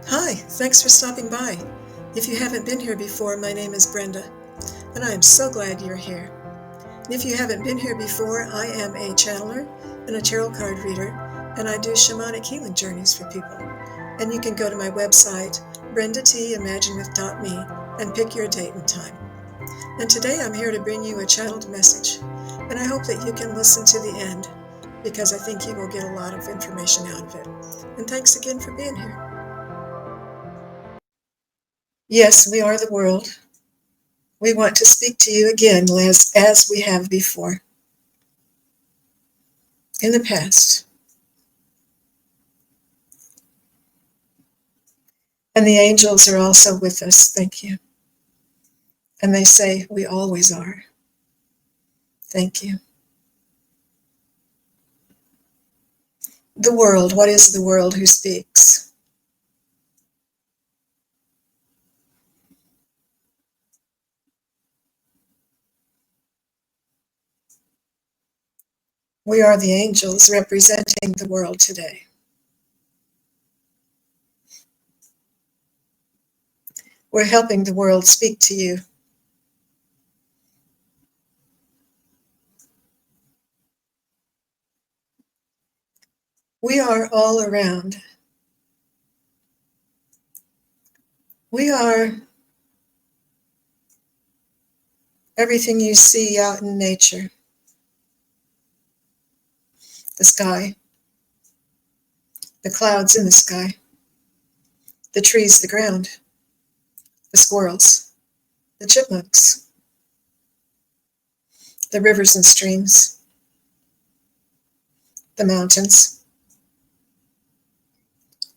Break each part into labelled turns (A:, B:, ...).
A: Hi, thanks for stopping by. If you haven't been here before, my name is Brenda, and I am so glad you're here. And if you haven't been here before, I am a channeler and a tarot card reader, and I do shamanic healing journeys for people. And you can go to my website, brendatImaginewith.me, and pick your date and time. And today I'm here to bring you a channeled message, and I hope that you can listen to the end, because I think you will get a lot of information out of it. And thanks again for being here. Yes, we are the world. We want to speak to you again, as we have before, in the past. And the angels are also with us, thank you. And they say, we always are. Thank you. The world, what is the world who speaks? We are the angels representing the world today. We're helping the world speak to you. We are all around. We are everything you see out in nature. The sky, the clouds in the sky, the trees, the ground, the squirrels, the chipmunks, the rivers and streams, the mountains,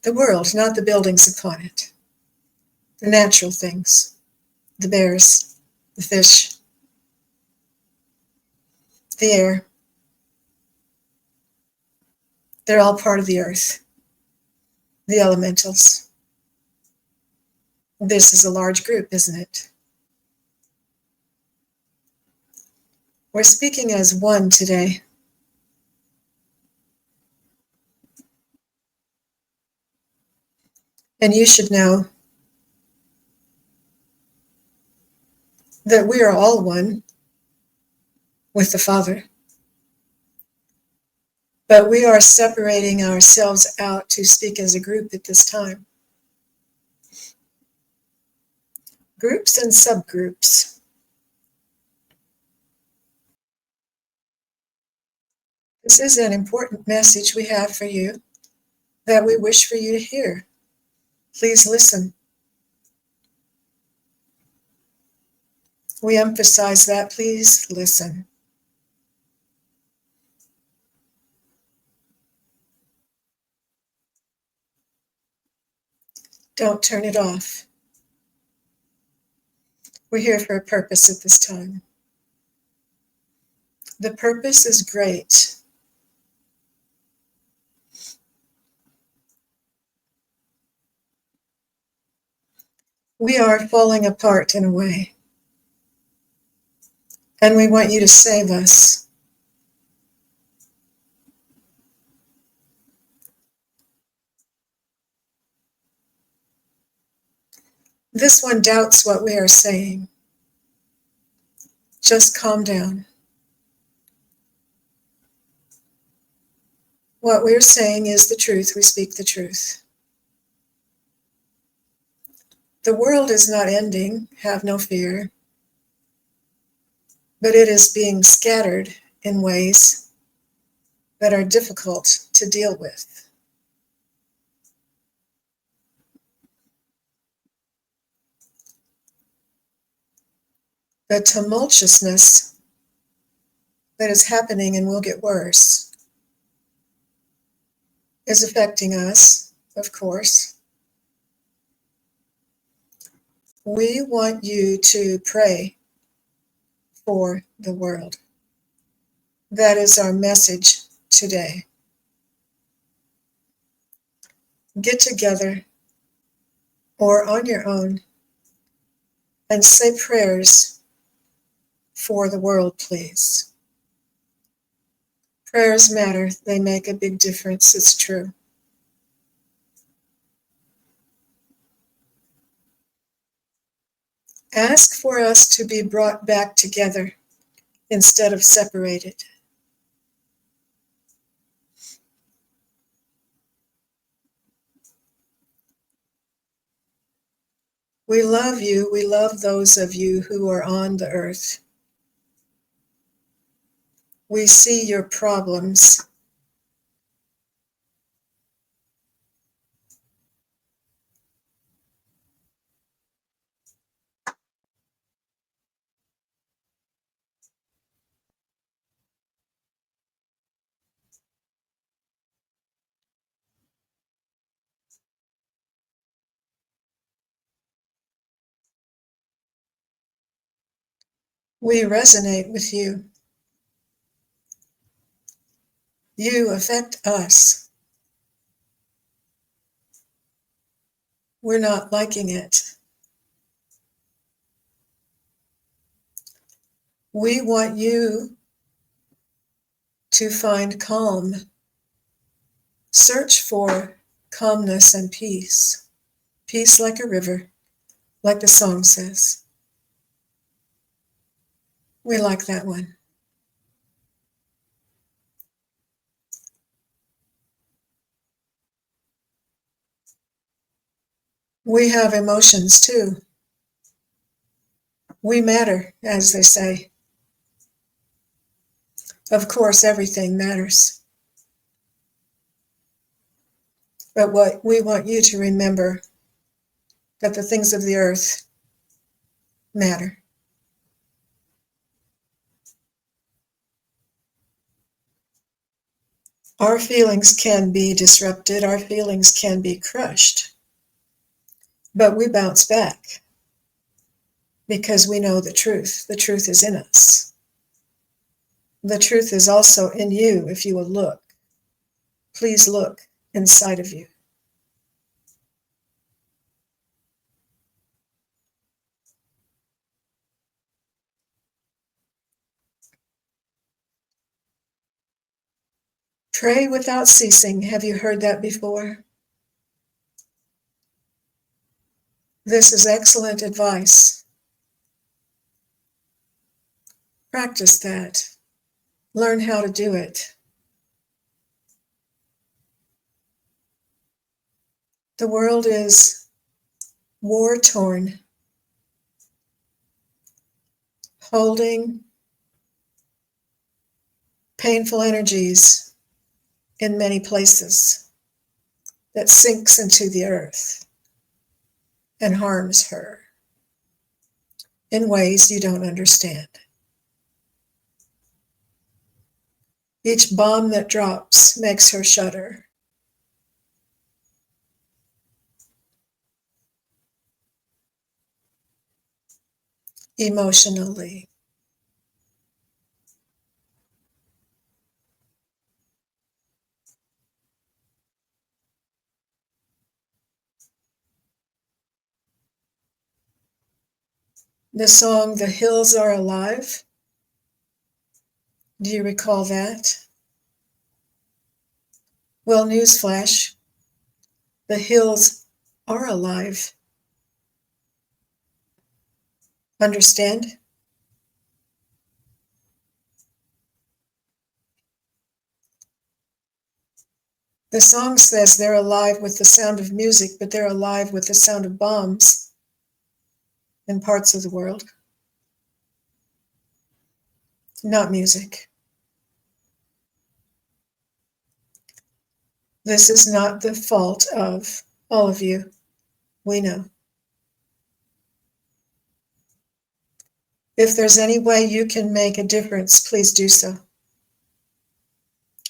A: the world, not the buildings upon it, the natural things, the bears, the fish, the air. They're all part of the earth, the elementals. This is a large group, isn't it? We're speaking as one today. And you should know that we are all one with the Father. But we are separating ourselves out to speak as a group at this time. Groups and subgroups. This is an important message we have for you that we wish for you to hear. Please listen. We emphasize that. Please listen. Don't turn it off. We're here for a purpose at this time. The purpose is great. We are falling apart in a way, and we want you to save us. This one doubts what we are saying. Just calm down. What we're saying is the truth. We speak the truth. The world is not ending, have no fear, but it is being scattered in ways that are difficult to deal with. The tumultuousness that is happening and will get worse is affecting us, of course. We want you to pray for the world. That is our message today. Get together or on your own and say prayers for the world, please. Prayers matter. They make a big difference. It's true. Ask for us to be brought back together instead of separated. We love you. We love those of you who are on the earth. We see your problems. We resonate with you. You affect us. We're not liking it. We want you to find calm. Search for calmness and peace. Peace like a river, like the song says. We like that one. We have emotions too. We matter, as they say. Of course, everything matters. But what we want you to remember that the things of the earth matter. Our feelings can be disrupted, our feelings can be crushed, but we bounce back because we know the truth. The truth is in us. The truth is also in you if you will look. Please look inside of you. Pray without ceasing. Have you heard that before? This is excellent advice. Practice that. Learn how to do it. The world is war-torn, holding painful energies in many places that sinks into the earth and harms her in ways you don't understand. Each bomb that drops makes her shudder. Emotionally. The song, "The Hills Are Alive," do you recall that? Well, newsflash, the hills are alive. Understand? The song says they're alive with the sound of music, but they're alive with the sound of bombs in parts of the world. Not music. This is not the fault of all of you. We know. If there's any way you can make a difference, please do so.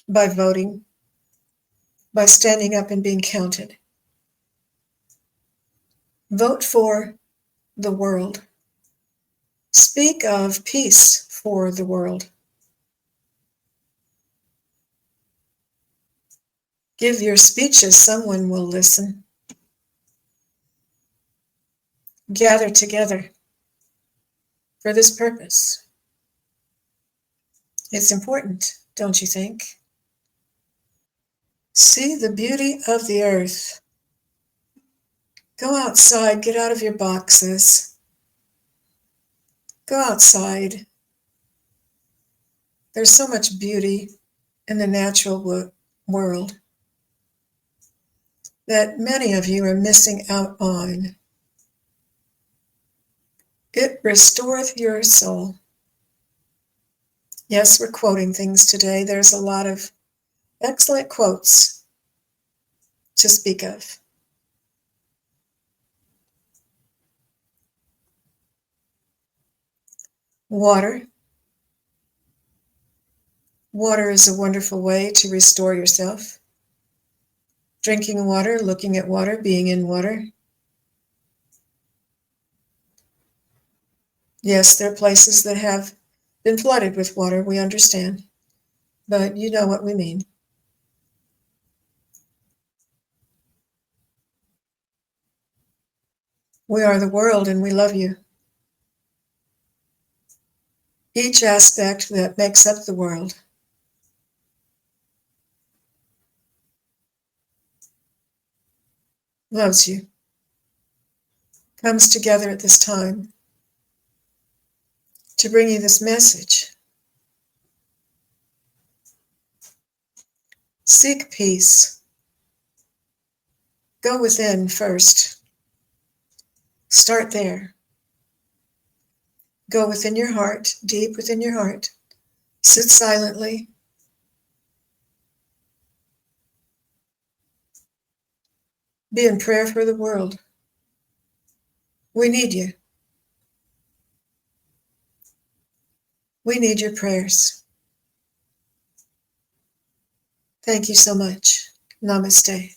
A: By voting, by standing up and being counted. Vote for the world. Speak of peace for the world. Give your speeches, someone will listen. Gather together for this purpose. It's important, don't you think? See the beauty of the earth. Go outside, get out of your boxes. Go outside. There's so much beauty in the natural world that many of you are missing out on. It restoreth your soul. Yes, we're quoting things today. There's a lot of excellent quotes to speak of. Water. Water is a wonderful way to restore yourself. Drinking water, looking at water, being in water. Yes, there are places that have been flooded with water, we understand, but you know what we mean. We are the world and we love you. Each aspect that makes up the world loves you, comes together at this time to bring you this message. Seek peace. Go within first. Start there. Go within your heart, deep within your heart. Sit silently. Be in prayer for the world. We need you. We need your prayers. Thank you so much. Namaste.